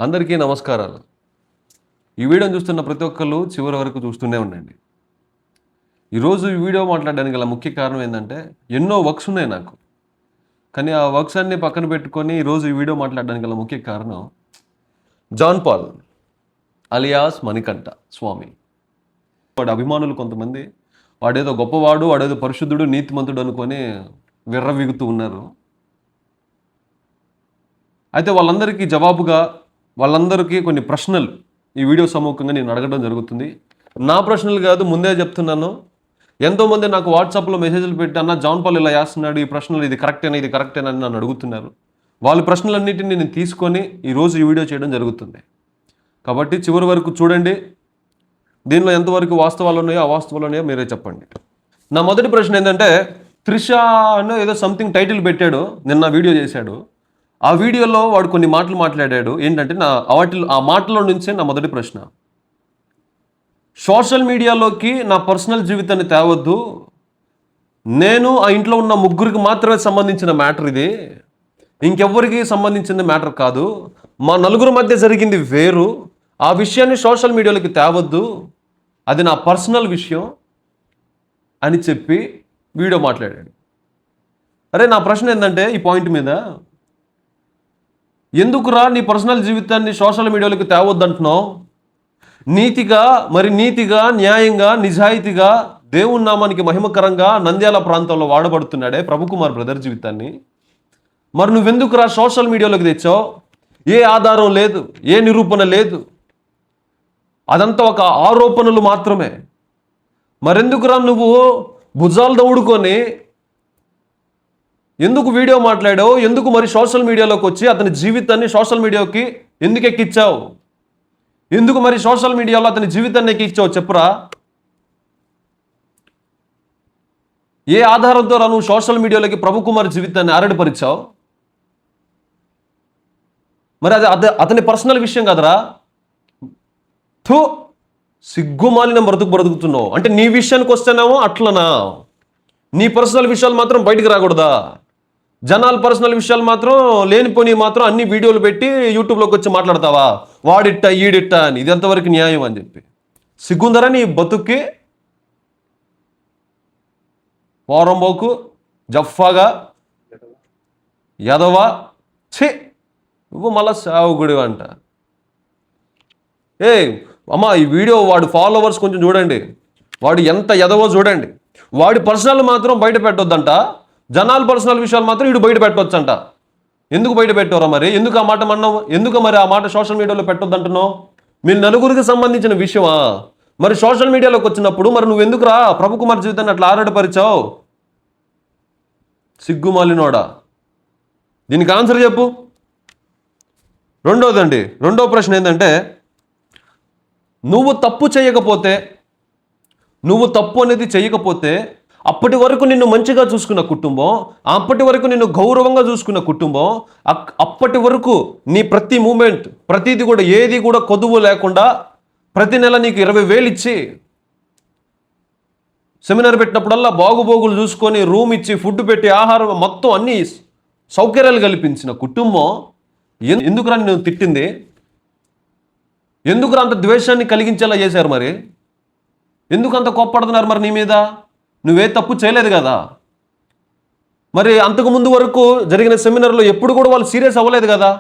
అందరికీ నమస్కారాలు. ఈ వీడియోని చూస్తున్న ప్రతి ఒక్కళ్ళు చివరి వరకు చూస్తూనే ఉండండి. ఈరోజు ఈ వీడియో మాట్లాడడానికి గల ముఖ్య కారణం ఏంటంటే, ఎన్నో వర్క్స్ ఉన్నాయి నాకు. కానీ ఆ వర్క్స్ అన్ని పక్కన పెట్టుకొని ఈరోజు ఈ వీడియో మాట్లాడడానికి గల ముఖ్య కారణం జాన్ పాల్ అలియాస్ మణికంఠ స్వామి. వాడి అభిమానులు కొంతమంది వాడేదో గొప్పవాడు, వాడేదో పరిశుద్ధుడు, నీతిమంతుడు అనుకొని విర్రవీగుతూ ఉన్నారు. అయితే వాళ్ళందరికీ జవాబుగా వాళ్ళందరికీ కొన్ని ప్రశ్నలు ఈ వీడియో సముఖంగా నేను అడగడం జరుగుతుంది. నా ప్రశ్నలు కాదు, ముందే చెప్తున్నాను. ఎంతోమంది నాకు వాట్సాప్లో మెసేజ్లు పెట్టి, అన్న జాన్ పాల్ ఇలా చేస్తున్నాడు, ఈ ప్రశ్నలు ఇది కరెక్టేనా ఇది కరెక్టేనా అని నన్ను అడుగుతున్నారు. వాళ్ళ ప్రశ్నలన్నింటినీ నేను తీసుకొని ఈరోజు ఈ వీడియో చేయడం జరుగుతుంది. కాబట్టి చివరి వరకు చూడండి. దీనిలో ఎంతవరకు వాస్తవాలు ఉన్నాయో అవాస్తవాలు ఉన్నాయో మీరే చెప్పండి. నా మొదటి ప్రశ్న ఏంటంటే, త్రిష అని ఏదో సంథింగ్ టైటిల్ పెట్టాడు, నిన్న వీడియో చేశాడు. ఆ వీడియోలో వాడు కొన్ని మాటలు మాట్లాడాడు. ఏంటంటే ఆ మాటల నుంచే నా మొదటి ప్రశ్న. సోషల్ మీడియాలోకి నా పర్సనల్ జీవితాన్ని తేవద్దు, నేను ఆ ఇంట్లో ఉన్న ముగ్గురికి మాత్రమే సంబంధించిన మ్యాటర్ ఇది, ఇంకెవ్వరికి సంబంధించిన మ్యాటర్ కాదు, మా నలుగురు మధ్య జరిగింది వేరు, ఆ విషయాన్ని సోషల్ మీడియాలోకి తేవద్దు, అది నా పర్సనల్ విషయం అని చెప్పి వీడియో మాట్లాడాడు. అరే, నా ప్రశ్న ఏంటంటే ఈ పాయింట్ మీద, ఎందుకురా నీ పర్సనల్ జీవితాన్ని సోషల్ మీడియాలోకి తేవద్దంటున్నావు? నీతిగా న్యాయంగా నిజాయితీగా దేవుని నామానికి మహిమకరంగా నంద్యాల ప్రాంతంలో వాడబడుతున్నాడే ప్రభుకుమార్ బ్రదర్ జీవితాన్ని మరి నువ్వెందుకురా సోషల్ మీడియాలోకి తెచ్చావు? ఏ ఆధారం లేదు, ఏ నిరూపణ లేదు, అదంతా ఒక ఆరోపణలు మాత్రమే. మరెందుకురా నువ్వు భుజాలు దౌడుకొని ఎందుకు వీడియో మాట్లాడావు? ఎందుకు మరి సోషల్ మీడియాలోకి వచ్చి అతని జీవితాన్ని సోషల్ మీడియాకి ఎందుకు ఎక్కించావు? ఎందుకు మరి సోషల్ మీడియాలో అతని జీవితాన్ని ఎక్కించావు చెప్పురా? ఏ ఆధారంతో నువ్వు సోషల్ మీడియాలోకి ప్రభుకుమార్ జీవితాన్ని ఆరడిపరిచావు? మరి అది అతని పర్సనల్ విషయం కదరా. సిగ్గుమాలిన బ్రతుకుతున్నావు అంటే నీ విషయానికి వస్తేనేమో అట్లనా? నీ పర్సనల్ విషయాలు మాత్రం బయటికి రాకూడదా? జనాల పర్సనల్ విషయాలు మాత్రం లేనిపోని మాత్రం అన్ని వీడియోలు పెట్టి యూట్యూబ్లోకి వచ్చి మాట్లాడతావా? వాడిట్ట ఈడిట్ట అని. ఇది ఎంతవరకు న్యాయం అని చెప్పి సిగ్గుందరా నీ బతుక్కి? పోరంబోకు జఫాగా యదవా ఛీ, నువ్వు మళ్ళా సావుగుడి అంట. అమ్మా, ఈ వీడియో వాడు ఫాలోవర్స్ కొంచెం చూడండి, వాడు ఎంత యదవో చూడండి. వాడి పర్సనల్ మాత్రం బయట పెట్టొద్దంట, జనాల పర్సనల్ విషయాలు మాత్రం వీడు బయట పెట్టొచ్చంట. ఎందుకు బయట పెట్టారా మరి? ఎందుకు ఆ మాట అన్నావు? ఎందుకు మరి ఆ మాట సోషల్ మీడియాలో పెట్టొద్దంటున్నావు? మీ నలుగురికి సంబంధించిన విషయమా? మరి సోషల్ మీడియాలోకి వచ్చినప్పుడు మరి నువ్వు ఎందుకురా ప్రభుకుమార్ జీవితాన్ని అట్లా ఆరాటపరిచావు? సిగ్గుమాలినోడా. దీనికి ఆన్సర్ చెప్పు. రెండో ప్రశ్న ఏంటంటే, నువ్వు తప్పు అనేది చేయకపోతే అప్పటి వరకు నిన్ను మంచిగా చూసుకున్న కుటుంబం, అప్పటి వరకు నిన్ను గౌరవంగా చూసుకున్న కుటుంబం, అప్పటి వరకు నీ ప్రతి మూమెంట్ ప్రతిది కూడా ఏది కూడా కొదువు లేకుండా ప్రతి నెల నీకు 20,000 ఇచ్చి సెమినార్ పెట్టినప్పుడల్లా బాగుబోగులు చూసుకొని రూమ్ ఇచ్చి ఫుడ్ పెట్టి ఆహారం మొత్తం అన్ని సౌకర్యాలు కల్పించిన కుటుంబం ఎందుకురా నిన్ను తిట్టింది? ఎందుకు అంత ద్వేషాన్ని కలిగించేలా చేశారు? మరి ఎందుకు అంత కోప్పడుతున్నారు మరి నీ మీద? నువ్వే తప్పు చేయలేదు కదా. మరి అంతకుముందు వరకు జరిగిన సెమినార్లో ఎప్పుడు కూడా వాళ్ళు సీరియస్ అవ్వలేదు కదా.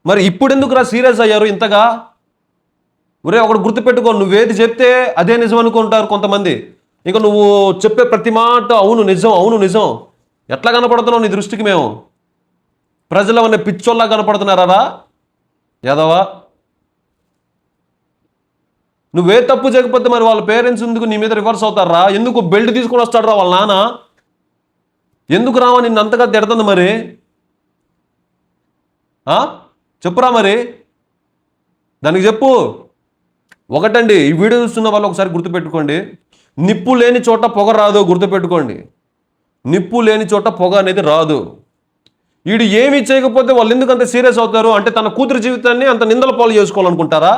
మరి ఇప్పుడు ఎందుకురా సీరియస్ అయ్యారు ఇంతగా? ఒకడు గుర్తుపెట్టుకో, నువ్వేది చెప్తే అదే నిజం అనుకుంటారు కొంతమంది. ఇంకా నువ్వు చెప్పే ప్రతి మాట అవును నిజం ఎట్లా కనపడుతున్నావు నీ దృష్టికి? మేము ప్రజలు అనే పిచ్చోళ్ళ కనపడుతున్నారా యాదవా? నువ్వే తప్పు చేయకపోతే మరి వాళ్ళ పేరెంట్స్ ఎందుకు నీ మీద రివర్స్ అవుతారా? ఎందుకు బెల్ట్ తీసుకొని వస్తాడరా వాళ్ళ నాన్న? ఎందుకు రావా నిన్ను అంతగా తిడుతుంది మరి? చెప్పురా మరి, దానికి చెప్పు. ఒకటండి, ఈ వీడియో చూస్తున్న వాళ్ళు ఒకసారి గుర్తుపెట్టుకోండి, నిప్పు లేని చోట పొగ రాదు. గుర్తుపెట్టుకోండి, నిప్పు లేని చోట పొగ అనేది రాదు. వీడు ఏమీ చేయకపోతే వాళ్ళు ఎందుకు అంత సీరియస్ అవుతారు? అంటే తన కూతురు జీవితాన్ని అంత నిందల పాలు చేసుకోవాలనుకుంటారా?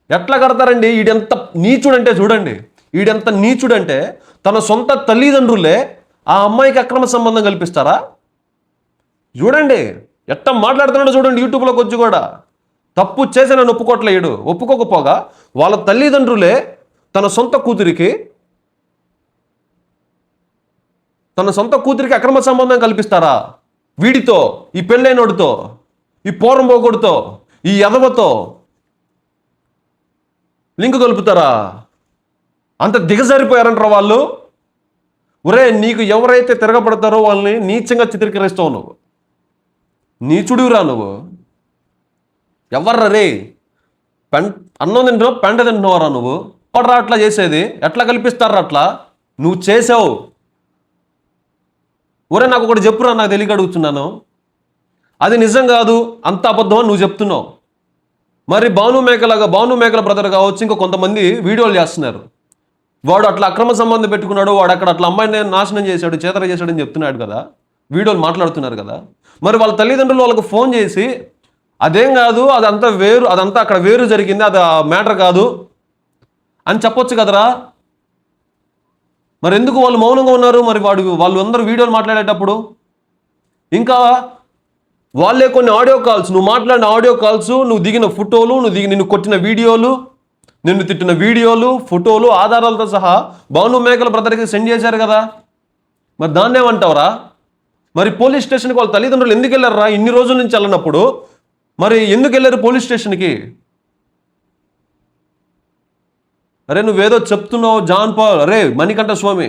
ఎట్లా కడతారండి? ఈడెంత నీచుడంటే చూడండి, ఈడెంత నీచుడంటే తన సొంత తల్లిదండ్రులే ఆ అమ్మాయికి అక్రమ సంబంధం కల్పిస్తారా? చూడండి ఎట్ట మాట్లాడుతున్నాడో చూడండి యూట్యూబ్లోకి వచ్చి కూడా. తప్పు చేసి నన్ను ఒప్పుకోవట్లేడు. ఒప్పుకోకపోగా వాళ్ళ తల్లిదండ్రులే తన సొంత కూతురికి అక్రమ సంబంధం కల్పిస్తారా? వీడితో, ఈ పెళ్ళైనోడితో, ఈ పోరంబోకుడితో, ఈ ఎదవతో లింక్ కలుపుతారా? అంత దిగజారిపోయారంటారా వాళ్ళు? ఒరే, నీకు ఎవరైతే తిరగబడతారో వాళ్ళని నీచంగా చిత్రీకరిస్తావు నువ్వు. నీచుడివిరా నువ్వు. ఎవర్రా రే? అన్నం తింటున్నావు, పెంట తింటున్నావరా నువ్వు? ఎవడరా అట్లా చేసేది? ఎట్లా కల్పిస్తారా అట్లా? నువ్వు చేసావు. ఒరే, నాకు ఒకటి చెప్పురా, నాకు తెలియక అడుగుతున్నాను. అది నిజం కాదు, అంత అబద్ధం అని నువ్వు చెప్తున్నావు. మరి భాను మేకల బ్రదర్ కావచ్చు, ఇంకా కొంతమంది వీడియోలు చేస్తున్నారు. వాడు అట్లా అక్రమ సంబంధం పెట్టుకున్నాడు, వాడు అక్కడ అట్లా అమ్మాయిని నాశనం చేశాడు, చేతర చేశాడని చెప్తున్నాడు కదా, వీడియోలు మాట్లాడుతున్నారు కదా. మరి వాళ్ళ తల్లిదండ్రులు వాళ్ళకు ఫోన్ చేసి అదేం కాదు, అదంతా వేరు, అదంతా అక్కడ వేరు జరిగింది, అది మ్యాటర్ కాదు అని చెప్పొచ్చు కదరా. మరి ఎందుకు వాళ్ళు మౌనంగా ఉన్నారు? మరి వాళ్ళు అందరూ వీడియోలు మాట్లాడేటప్పుడు ఇంకా వాళ్ళే కొన్ని ఆడియో కాల్స్, నువ్వు మాట్లాడిన ఆడియో కాల్స్, నువ్వు దిగిన ఫోటోలు, నిన్ను కొట్టిన వీడియోలు, నిన్ను తిట్టిన వీడియోలు, ఫోటోలు, ఆధారాలతో సహా భాను మేకల బ్రదర్కి సెండ్ చేశారు కదా. మరి దాన్ని ఏమంటావురా? మరి పోలీస్ స్టేషన్కి వాళ్ళ తల్లిదండ్రులు ఎందుకు వెళ్ళారా ఇన్ని రోజుల నుంచి వెళ్ళినప్పుడు? మరి ఎందుకు వెళ్ళారు పోలీస్ స్టేషన్కి? అరే, నువ్వేదో చెప్తున్నావు జాన్ పాల్, అరే మణికంఠ స్వామి,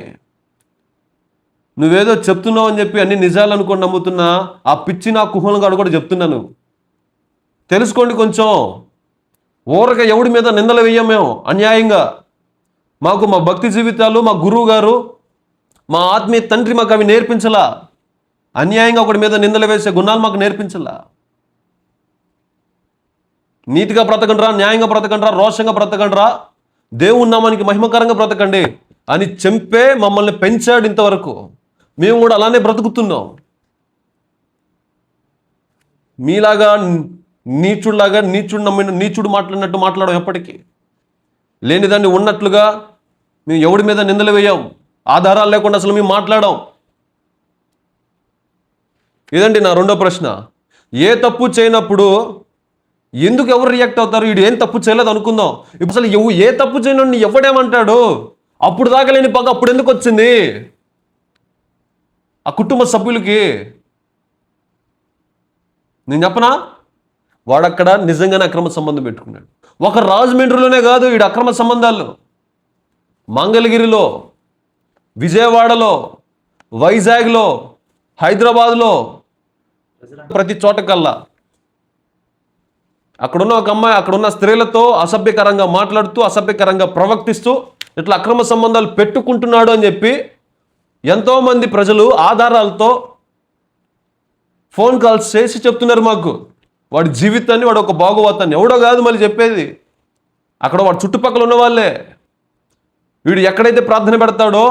నువ్వేదో చెప్తున్నావు అని చెప్పి అన్ని నిజాలు అనుకొని నమ్ముతున్నా ఆ పిచ్చి నా కుహలంగాడు కూడా చెప్తున్నాను. తెలుసుకోండి కొంచెం. ఊరక ఎవడి మీద నిందలు వేయం మేము అన్యాయంగా. మాకు మా భక్తి జీవితాలు, మా గురువు గారు, మా ఆత్మీయ తండ్రి మాకు అవి నేర్పించలా. అన్యాయంగా ఒకటి మీద నిందలు వేసే గుణాలు మాకు నేర్పించలా. నీతిగా బ్రతకండిరా, న్యాయంగా బ్రతకండిరా, రోషంగా బ్రతకండిరా, దేవుని నామానికి మహిమకరంగా బ్రతకండి అని చెంపే మమ్మల్ని పెంచాడు ఇంతవరకు. మేము కూడా అలానే బ్రతుకుతున్నాం. మీలాగా నీచుడు మాట్లాడినట్టు మాట్లాడడం ఎప్పటికీ. లేనిదాన్ని ఉన్నట్లుగా మేము ఎవడి మీద నిందలు వేయం. ఆధారాలు లేకుండా అసలు మేము మాట్లాడాం. ఇదండి నా రెండో ప్రశ్న. ఏ తప్పు చేయనప్పుడు ఎందుకు ఎవరు రియాక్ట్ అవుతారు? వీడు ఏం తప్పు చేయలేదు అనుకుందాం. ఇప్పుడు అసలు ఏ తప్పు చేయను ఎవడేమంటాడు? అప్పుడు దాకా లేని పగ అప్పుడు ఎందుకు వచ్చింది ఆ కుటుంబ సభ్యులకి? నేను చెప్పనా? వాడక్కడ నిజంగానే అక్రమ సంబంధం పెట్టుకున్నాడు. ఒక రాజమండ్రిలోనే కాదు, వీడు అక్రమ సంబంధాలు మంగళగిరిలో, విజయవాడలో, వైజాగ్లో, హైదరాబాద్లో, ప్రతి చోట కల్లా అక్కడున్న ఒక అమ్మాయి అక్కడున్న స్త్రీలతో అసభ్యకరంగా మాట్లాడుతూ, అసభ్యకరంగా ప్రవర్తిస్తూ ఇట్లా అక్రమ సంబంధాలు పెట్టుకుంటున్నాడు అని చెప్పి ఎంతోమంది ప్రజలు ఆధారాలతో ఫోన్ కాల్స్ చేసి చెప్తున్నారు మాకు. వాడి జీవితాన్ని, వాడు ఒక భాగవతాన్ని ఎవడో కాదు మళ్ళీ చెప్పేది, అక్కడ వాడు చుట్టుపక్కల ఉన్న వాళ్ళే. వీడు ఎక్కడైతే ప్రార్థన పెడతాడో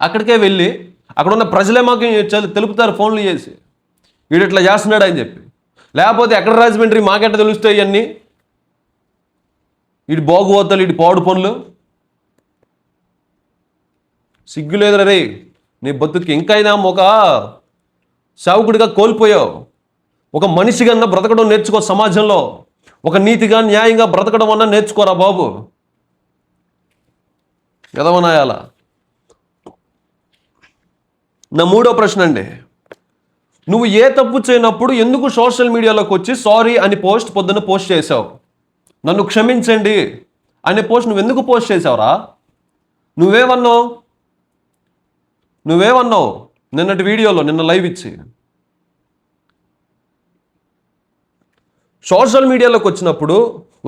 అక్కడికే వెళ్ళి అక్కడ ఉన్న ప్రజలే మాకు తెలుపుతారు ఫోన్లు చేసి, వీడు ఇట్లా చేస్తున్నాడు అని చెప్పి. లేకపోతే ఎక్కడ రాజమండ్రి మాకెట్ట తెలుస్తాయి ఇవన్నీ? వీడి బాగుపోతాలు, వీడి పాడు పనులు. సిగ్గులేదురా రే నీ బతుకి. ఇంకైనా ఒక సేవకుడిగా కోల్పోయావు. ఒక మనిషిగా బ్రతకడం నేర్చుకో. సమాజంలో ఒక నీతిగా, న్యాయంగా బ్రతకడం అన్నా నేర్చుకోరా బాబు. ఎదవనాయాల. నా మూడో ప్రశ్న అండి, నువ్వు ఏ తప్పు చేయనప్పుడు ఎందుకు సోషల్ మీడియాలోకి వచ్చి సారీ అని పొద్దున్న పోస్ట్ చేసావు? నన్ను క్షమించండి అనే పోస్ట్ నువ్వు ఎందుకు పోస్ట్ చేసావురా? నువ్వేమన్నావు నిన్నటి వీడియోలో, నిన్న లైవ్ ఇచ్చి? సోషల్ మీడియాలోకి వచ్చినప్పుడు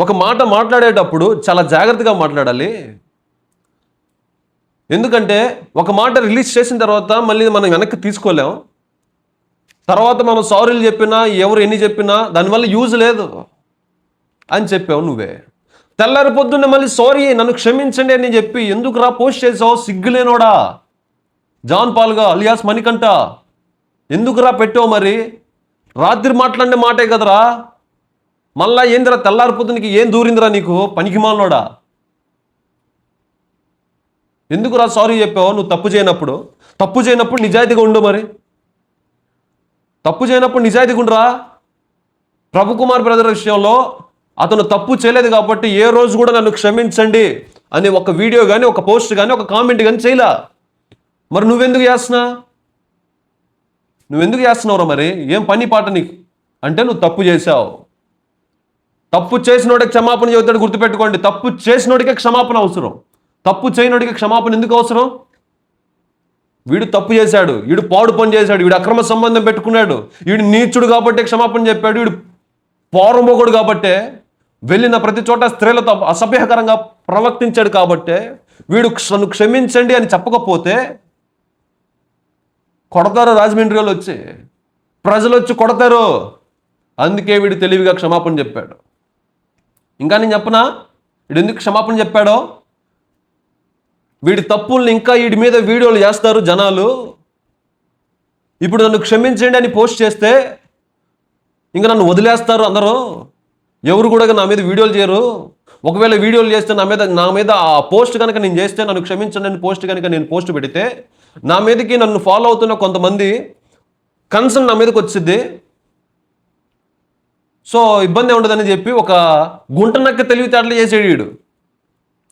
ఒక మాట మాట్లాడేటప్పుడు చాలా జాగ్రత్తగా మాట్లాడాలి. ఎందుకంటే ఒక మాట రిలీజ్ చేసిన తర్వాత మళ్ళీ మనం వెనక్కి తీసుకోలేం. తర్వాత మనం సారీలు చెప్పినా, ఎవరు ఎన్ని చెప్పినా దానివల్ల యూజ్ లేదు అని చెప్పావు నువ్వే. తెల్లారి పొద్దున్నే మళ్ళీ సారీ, నన్ను క్షమించండి అని చెప్పి ఎందుకు రా పోస్ట్ చేసావు? సిగ్గులేనోడా జాన్ పాల్గా అలియాస్ మణికంఠ, ఎందుకు రా పెట్టావు? మరి రాత్రి మాట్లాడిన మాటే కదరా. మళ్ళా ఏందిరా తెల్లారి పొద్దునికి ఏం దూరిందిరా నీకు? పనికిమాలనోడా, ఎందుకు రా సారీ చెప్పావు? నువ్వు తప్పు చేయనప్పుడు నిజాయితీగా ఉండు. మరి తప్పు చేయనప్పుడు నిజాయితీగా ఉండరా? ప్రభు కుమార్ బ్రదర్ విషయంలో అతను తప్పు చేయలేదు కాబట్టి ఏ రోజు కూడా నన్ను క్షమించండి అని ఒక వీడియో కానీ, ఒక పోస్ట్ కానీ, ఒక కామెంట్ కానీ చేయలా. మరి నువ్వెందుకు చేస్తున్నావురా? మరి ఏం పని పాట నీకు అంటే నువ్వు తప్పు చేశావు. తప్పు చేసినోడికి క్షమాపణ చెబుతాడు. గుర్తుపెట్టుకోండి, తప్పు చేసినోడికే క్షమాపణ అవసరం. తప్పు చేయనోడికి క్షమాపణ ఎందుకు అవసరం? వీడు తప్పు చేశాడు, వీడు పాడు పని చేశాడు, వీడు అక్రమ సంబంధం పెట్టుకున్నాడు, వీడు నీచుడు కాబట్టే క్షమాపణ చెప్పాడు, వీడు పోరంబోగుడు కాబట్టే వెళ్ళిన ప్రతి చోట స్త్రీలతో అసభ్యకరంగా ప్రవర్తించాడు కాబట్టే వీడు క్షమించండి అని చెప్పకపోతే కొడతారు. రాజమండ్రిలో వచ్చి ప్రజలు వచ్చి కొడతారు. అందుకే వీడు తెలివిగా క్షమాపణ చెప్పాడు. ఇంకా నేను చెప్పనా వీడు ఎందుకు క్షమాపణ చెప్పాడో? వీడి తప్పుల్ని ఇంకా వీడి మీద వీడియోలు చేస్తారు జనాలు. ఇప్పుడు నన్ను క్షమించండి అని పోస్ట్ చేస్తే ఇంకా నన్ను వదిలేస్తారు అందరూ. ఎవరు కూడా నా మీద వీడియోలు చేయరు. ఒకవేళ వీడియోలు చేస్తే నా మీద ఆ పోస్ట్ కనుక నేను చేస్తే, నన్ను క్షమించండి అని పోస్ట్ కనుక నేను పోస్ట్ పెడితే, నా మీదకి నన్ను ఫాలో అవుతున్న కొంతమంది కన్సర్న్ నా మీదకి వచ్చింది. సో ఇబ్బంది ఉండదని చెప్పి ఒక గుంటనక్క తెలివితేటలు చేసేడు వీడు.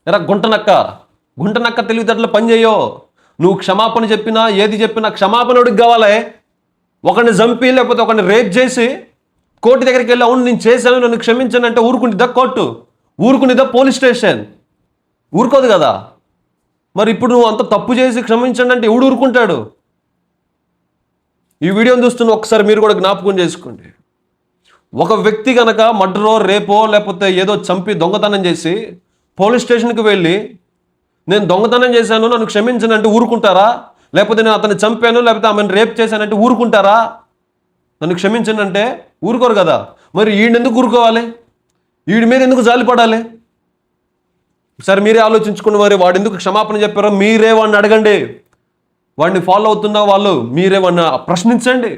ఎరా గుంటనక్క తెలివితేటలు పని చేయో. నువ్వు క్షమాపణ చెప్పినా ఏది చెప్పినా క్షమాపణడికి కావాలే. ఒకరిని చంపి లేకపోతే ఒకరిని రేప్ చేసి కోర్టు దగ్గరికి వెళ్ళి అవును నేను చేశాను నన్ను క్షమించాను అంటే ఊరుకుంటుందా కోర్టు? ఊరుకునేదా పోలీస్ స్టేషన్? ఊరుకోదు కదా. మరి ఇప్పుడు నువ్వు అంత తప్పు చేసి క్షమించండి అంటే ఎవడు ఊరుకుంటాడు? ఈ వీడియోని చూస్తున్న ఒకసారి మీరు కూడా జ్ఞాపకం చేసుకోండి. ఒక వ్యక్తి కనుక మర్డరో రేపో లేకపోతే ఏదో చంపి దొంగతనం చేసి పోలీస్ స్టేషన్కి వెళ్ళి నేను దొంగతనం చేశాను నన్ను క్షమించను అంటే ఊరుకుంటారా? లేకపోతే నేను అతన్ని చంపాను లేకపోతే ఆమెను రేప్ చేశానంటే ఊరుకుంటారా? నన్ను క్షమించండి అంటే ఊరుకోరు కదా. మరి ఈయనెందుకు ఊరుకోవాలి? వీడి మీద ఎందుకు జాలి పడాలి? సరే మీరే ఆలోచించుకున్న మరి వాడు ఎందుకు క్షమాపణ చెప్పారో మీరే వాడిని అడగండి. వాడిని ఫాలో అవుతున్న వాళ్ళు మీరే వాడిని ప్రశ్నించండి.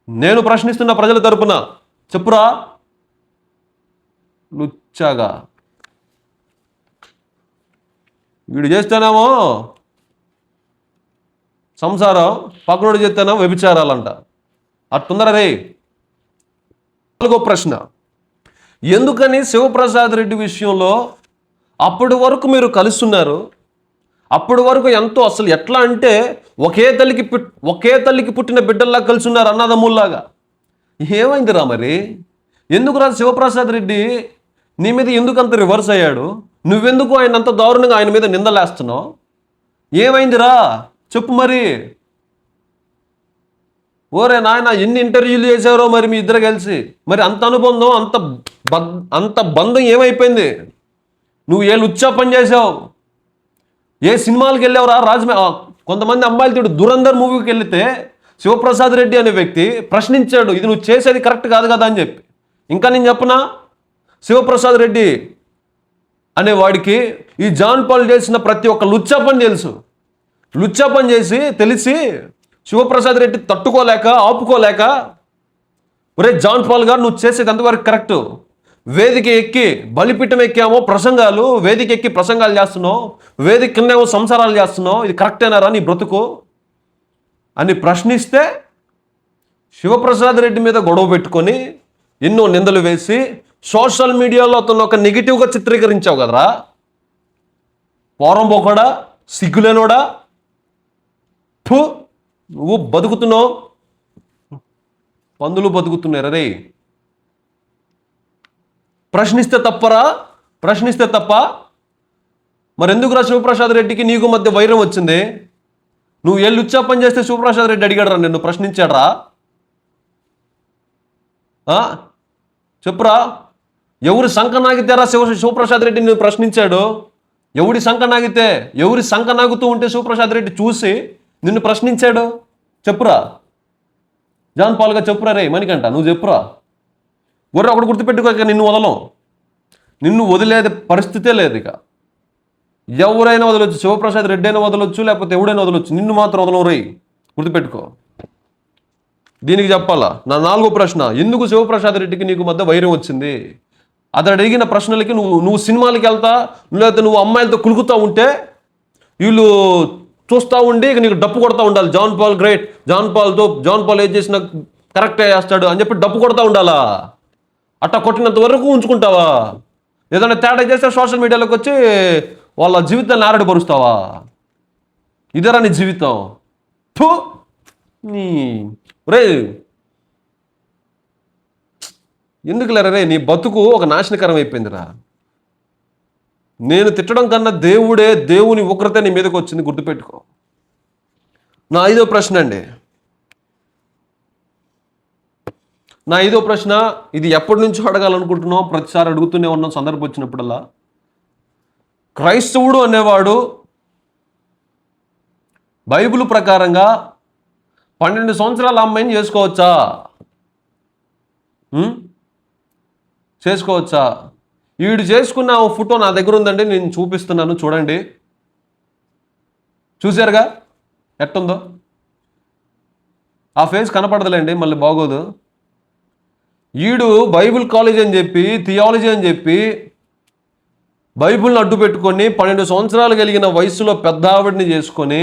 నేను ప్రశ్నిస్తున్న ప్రజల తరపున చెప్పురా. లుచ్చాగా వీడు చేస్తేనేమో సంసారం, పక్కనోడు చేస్తేనేమో వ్యభిచారాలంట. అట్టుందరా రే. 4వ ప్రశ్న, ఎందుకని శివప్రసాద్ రెడ్డి విషయంలో అప్పటి వరకు మీరు కలుస్తున్నారు? అప్పటి వరకు ఎంతో అసలు ఎట్లా అంటే ఒకే తల్లికి పుట్టిన బిడ్డల్లా కలుసున్నారు, అన్నదమ్ముల్లాగా. ఏమైందిరా మరి? ఎందుకురా శివప్రసాద్ రెడ్డి నీ మీద ఎందుకు అంత రివర్స్ అయ్యాడు? నువ్వెందుకు ఆయన అంత దారుణంగా ఆయన మీద నిందలేస్తున్నావు? ఏమైందిరా చెప్పు మరి. ఓరే నాయన ఎన్ని ఇంటర్వ్యూలు చేశారో మరి మీ ఇద్దరు కలిసి. మరి అంత అనుబంధం అంత బంధం ఏమైపోయింది? నువ్వు ఏ లుచ్చా పని చేసావు? ఏ సినిమాలకు వెళ్ళావురా? కొంతమంది అమ్మాయిలు తీడు దురంధర్ మూవీకి వెళితే శివప్రసాద్ రెడ్డి అనే వ్యక్తి ప్రశ్నించాడు, ఇది నువ్వు చేసేది కరెక్ట్ కాదు కదా అని చెప్పి. ఇంకా నేను చెప్పనా, శివప్రసాద్ రెడ్డి అనే వాడికి ఈ జాన్ పాల్ చేసిన ప్రతి ఒక్క లుచ్చా పని తెలుసు. లుచ్చా పని చేసి తెలిసి శివప్రసాద్ రెడ్డి తట్టుకోలేక ఆపుకోలేక, ఒరే జాన్ పాల్ గారు నువ్వు చేసేది ఎంతవరకు కరెక్టు? వేదిక ఎక్కి బలిపీఠం ఎక్కామో ప్రసంగాలు, వేదిక ఎక్కి ప్రసంగాలు చేస్తున్నావు, వేదిక కిందేమో సంసారాలు చేస్తున్నావు, ఇది కరెక్టేనారా నీ బ్రతుకు అని ప్రశ్నిస్తే శివప్రసాద్ రెడ్డి మీద గొడవ పెట్టుకొని ఎన్నో నిందలు వేసి సోషల్ మీడియాలో అతను ఒక నెగిటివ్గా చిత్రీకరించావు కదరా. పోరంబోకడా, సిగ్గులేనోడా, నువ్వు బతుకుతున్నావు, పందులు బతుకుతున్నారా రే. ప్రశ్నిస్తే తప్పరా? ప్రశ్నిస్తే తప్ప? మరి ఎందుకురా శివప్రసాద్ రెడ్డికి నీకు మధ్య వైరం వచ్చింది? నువ్వు ఏ లుచ్చా పని చేస్తే శివప్రసాద్ రెడ్డి అడిగాడరా నిన్ను, ప్రశ్నించాడరా? చెప్పురా. ఎవరి సంఖ నాగితేరా శివప్రసాద్ రెడ్డి నిన్ను ప్రశ్నించాడు? ఎవరి సంఖ నాగుతూ ఉంటే శివప్రసాద్ రెడ్డి చూసి నిన్ను ప్రశ్నించాడు? చెప్పురా. జాన్ పాల్గా చెప్పురా రే మణికంట, నువ్వు చెప్పురా. ఒర్ర ఒకటి గుర్తుపెట్టుకో, ఇక నిన్ను వదిలేది పరిస్థితే లేదు. ఇక ఎవరైనా వదలొచ్చు, శివప్రసాద్ రెడ్డి అయినా వదలొచ్చు, లేకపోతే ఎవడైనా వదలొచ్చు, నిన్ను మాత్రం వదలం రే, గుర్తుపెట్టుకో. దీనికి చెప్పాలా నా 4వ ప్రశ్న, ఎందుకు శివప్రసాద్ రెడ్డికి నీకు మధ్య వైరం వచ్చింది? అతడు అడిగిన ప్రశ్నలకి నువ్వు సినిమాలకి వెళ్తా, లేకపోతే నువ్వు అమ్మాయిలతో కులుకుతూ ఉంటే వీళ్ళు చూస్తూ ఉండి ఇక నీకు డప్పు కొడతా ఉండాలి. John Paul great, John Paul ఏం చేసిన కరెక్టే చేస్తాడు అని చెప్పి డప్పు కొడతా ఉండాలా? అట్టా కొట్టినంత వరకు ఉంచుకుంటావా? ఏదైనా తేడా చేస్తే సోషల్ మీడియాలోకి వచ్చి వాళ్ళ జీవితాన్ని ఆరడిపరుస్తావా? ఇదేరా నీ జీవితం? థూ నీ రే, ఎందుకు లేరా రే, నీ బతుకు ఒక నాశనకరం అయిపోయిందిరా. నేను తిట్టడం కన్నా దేవుని ఉగ్రత నీ మీదకి వచ్చింది, గుర్తుపెట్టుకో. నా ఐదో ప్రశ్న, ఇది ఎప్పటి నుంచో అడగాలనుకుంటున్నాం, ప్రతిసారి అడుగుతూనే ఉన్నాం సందర్భం వచ్చినప్పుడల్లా. క్రైస్తవుడు అనేవాడు బైబిల్ ప్రకారంగా 12 సంవత్సరాల అమ్మాయిని చేసుకోవచ్చా? చేసుకోవచ్చా? వీడు చేసుకున్న ఫోటో నా దగ్గర ఉందండి, నేను చూపిస్తున్నాను, చూడండి. చూశారుగా ఎట్టుందో? ఆ ఫేస్ కనపడదులేండి, మళ్ళీ బాగోదు. వీడు బైబిల్ కాలేజ్ అని చెప్పి, థియాలజీ అని చెప్పి బైబిల్ని అడ్డు పెట్టుకొని 12 సంవత్సరాలు కలిగిన వయసులో పెద్ద ఆవిడని చేసుకొని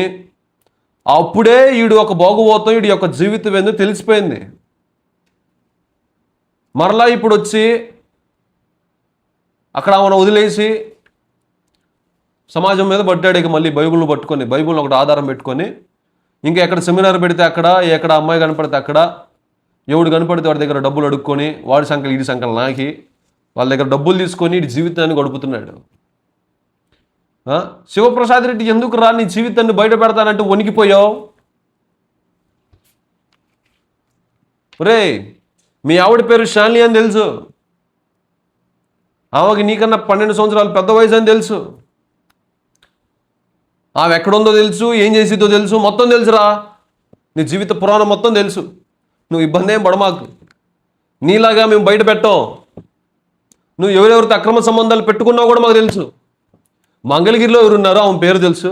అప్పుడే వీడు ఒక బాగుపోతాం, వీడి యొక్క జీవితం ఏందో తెలిసిపోయింది. మరలా ఇప్పుడు వచ్చి అక్కడ ఆమెను వదిలేసి సమాజం మీద పట్టాడు. ఇక మళ్ళీ బైబిల్ని పట్టుకొని, బైబిల్ని ఒకటి ఆధారం పెట్టుకొని, ఇంకా ఎక్కడ సెమినార్ పెడితే అక్కడ, ఎక్కడ అమ్మాయి కనపడితే అక్కడ, ఎవడు కనపడితే వాడి దగ్గర డబ్బులు అడుక్కొని, వాడి సంఖ్యలు ఈడి సంఖ్యలు నాకి, వాళ్ళ దగ్గర డబ్బులు తీసుకొని ఈ జీవితాన్ని గడుపుతున్నాడు. శివప్రసాద్ రెడ్డి, ఎందుకు రా నీ జీవితాన్ని బయట పెడతానంటే వణికిపోయావు? రే, మీ ఆవిడ పేరు షాలిని అని తెలుసు, ఆమెకి నీకన్నా 12 సంవత్సరాలు పెద్ద వయసు అని తెలుసు, ఆమె ఎక్కడుందో తెలుసు, ఏం చేసిద్దో తెలుసు, మొత్తం తెలుసురా. నీ జీవిత పురాణం మొత్తం తెలుసు. నువ్వు ఇబ్బంది ఏం పడమాకు. నీలాగా మేము బయట పెట్టాం. నువ్వు ఎవరెవరితో అక్రమ సంబంధాలు పెట్టుకున్నావు కూడా మాకు తెలుసు. మంగళగిరిలో ఎవరున్నారో ఆమె పేరు తెలుసు.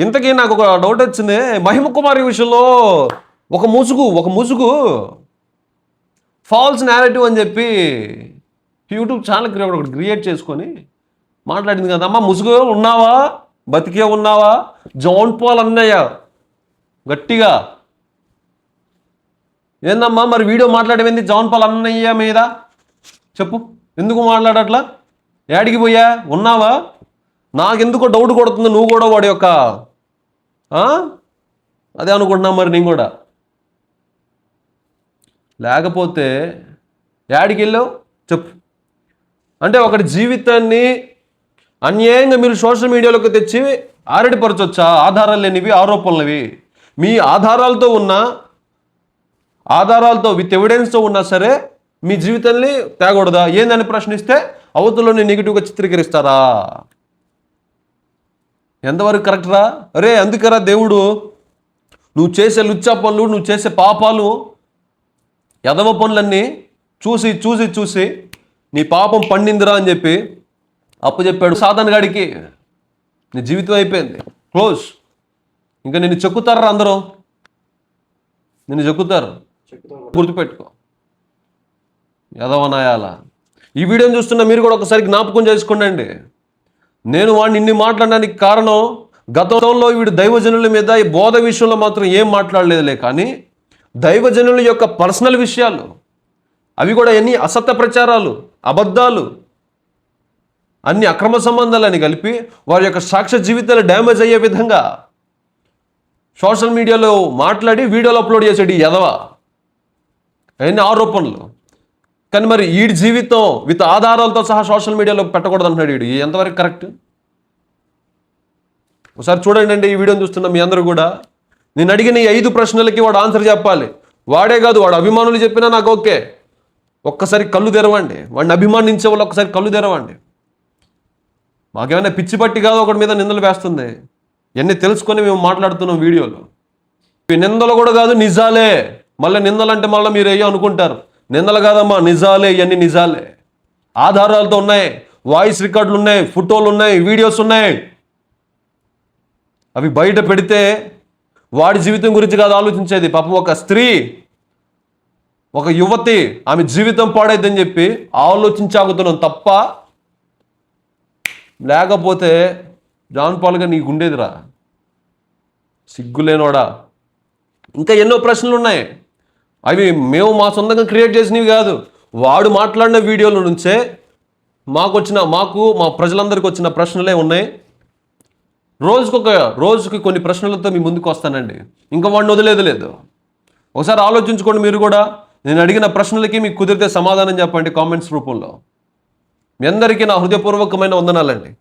ఇంతకీ నాకు ఒక డౌట్ వచ్చింది. మహిమ కుమారి విషయంలో ఒక ముసుగు ఫాల్స్ నేరేటివ్ అని చెప్పి యూట్యూబ్ ఛానల్ ఒకటి క్రియేట్ చేసుకొని మాట్లాడింది కదమ్మా. ముసుగు ఉన్నావా, బతికే ఉన్నావా? జాన్ పాల్ అన్నయ్య గట్టిగా ఏందమ్మా మరి వీడియో మాట్లాడేది జాన్ పాల్ అన్నయ్య మీద చెప్పు, ఎందుకు మాట్లాడట్లా? ఏడికి పోయా, ఉన్నావా? నాకెందుకో డౌట్ కొడుతుంది, నువ్వు కూడా వాడి యొక్క అదే అనుకుంటున్నా మరి నేను కూడా. లేకపోతే ఏడికి వెళ్ళావు చెప్పు. అంటే ఒకటి జీవితాన్ని అన్యాయంగా మీరు సోషల్ మీడియాలోకి తెచ్చి ఆరడిపరచొచ్చా? ఆధారాలు లేనివి, ఆరోపణలవి. మీ ఆధారాలతో విత్ ఎవిడెన్స్తో ఉన్నా సరే మీ జీవితాన్ని తేగూడదా? ఏందని ప్రశ్నిస్తే అవతలని నెగిటివ్గా చిత్రీకరిస్తారా? ఎంతవరకు కరెక్ట్ రా? అరే అందుకరా దేవుడు నువ్వు చేసే లుచ్చా పనులు, నువ్వు చేసే పాపాలు, యదవ పనులన్నీ చూసి నీ పాపం పండిందిరా అని చెప్పి అప్పచెప్పాడు సాతాను గాడికి. నీ జీవితం అయిపోయింది, క్లోజ్. ఇంకా నిన్ను చెక్కుతారా? అందరూ నిన్ను చెక్కుతారు, గుర్తుపెట్టుకో. యదవనాయాల ఈ వీడియోని చూస్తున్న మీరు కూడా ఒకసారి జ్ఞాపకం చేసుకోండి. నేను వాడిని ఇన్ని మాట్లాడడానికి కారణం, గతంలో వీడు దైవజనుల మీద ఈ బోధ విషయంలో మాత్రం ఏం మాట్లాడలేదులే, కానీ దైవజనుల యొక్క పర్సనల్ విషయాలు అవి కూడా ఎన్ని అసత్య ప్రచారాలు, అబద్ధాలు, అన్ని అక్రమ సంబంధాలని కలిపి వారి యొక్క సాక్ష్య జీవితాలు డ్యామేజ్ అయ్యే విధంగా సోషల్ మీడియాలో మాట్లాడి వీడియోలు అప్లోడ్ చేసాడు ఈ యదవ. అవన్నీ ఆరోపణలు. కానీ మరి వీడి జీవితం విత్ ఆధారాలతో సహా సోషల్ మీడియాలో పెట్టకూడదు అంటున్నాడు వీడు. ఎంతవరకు కరెక్ట్? ఒకసారి చూడండి ఈ వీడియోని చూస్తున్న మీ అందరూ కూడా. నేను అడిగిన ఈ 5 ప్రశ్నలకి వాడు ఆన్సర్ చెప్పాలి. వాడే కాదు, వాడు అభిమానులు చెప్పినా నాకు ఓకే. ఒక్కసారి కళ్ళు తెరవండి, వాడిని అభిమానించే వాళ్ళు ఒక్కసారి కళ్ళు తెరవండి. మాకేమైనా పిచ్చి పట్టి కాదు ఒకటి మీద నిందలు వేస్తుంది. ఇవన్నీ తెలుసుకొని మేము మాట్లాడుతున్నాం వీడియోలో. ఈ నిందలు కూడా కాదు, నిజాలే. మళ్ళీ నిందలు అంటే మళ్ళీ మీరు అయ్యో అనుకుంటారు. నిందలు కాదమ్మా, నిజాలే. ఇవన్నీ నిజాలే, ఆధారాలతో ఉన్నాయి. వాయిస్ రికార్డులు ఉన్నాయి, ఫోటోలు ఉన్నాయి, వీడియోస్ ఉన్నాయి. అవి బయట పెడితే వాడి జీవితం గురించి కాదు ఆలోచించేది. పాపం ఒక స్త్రీ, ఒక యువతి, ఆమె జీవితం పాడైద్దని చెప్పి ఆలోచించాగుతున్నాం తప్ప, లేకపోతే జాన్ పాల్గా నీకు ఉండేదిరా. సిగ్గులేనోడా. ఇంకా ఎన్నో ప్రశ్నలు ఉన్నాయి. అవి మేము మా సొంతంగా క్రియేట్ చేసినవి కాదు. వాడు మాట్లాడిన వీడియోల నుంచే మాకు మా ప్రజలందరికీ వచ్చిన ప్రశ్నలే ఉన్నాయి. రోజుకి కొన్ని ప్రశ్నలతో మీ ముందుకు వస్తానండి. ఇంకా వాడిని వదిలేదు లేదు. ఒకసారి ఆలోచించుకోండి మీరు కూడా. నేను అడిగిన ప్రశ్నలకి మీకు కుదిరితే సమాధానం చెప్పండి కామెంట్స్ రూపంలో. మీ అందరికీ నా హృదయపూర్వకమైన వందనాలండి.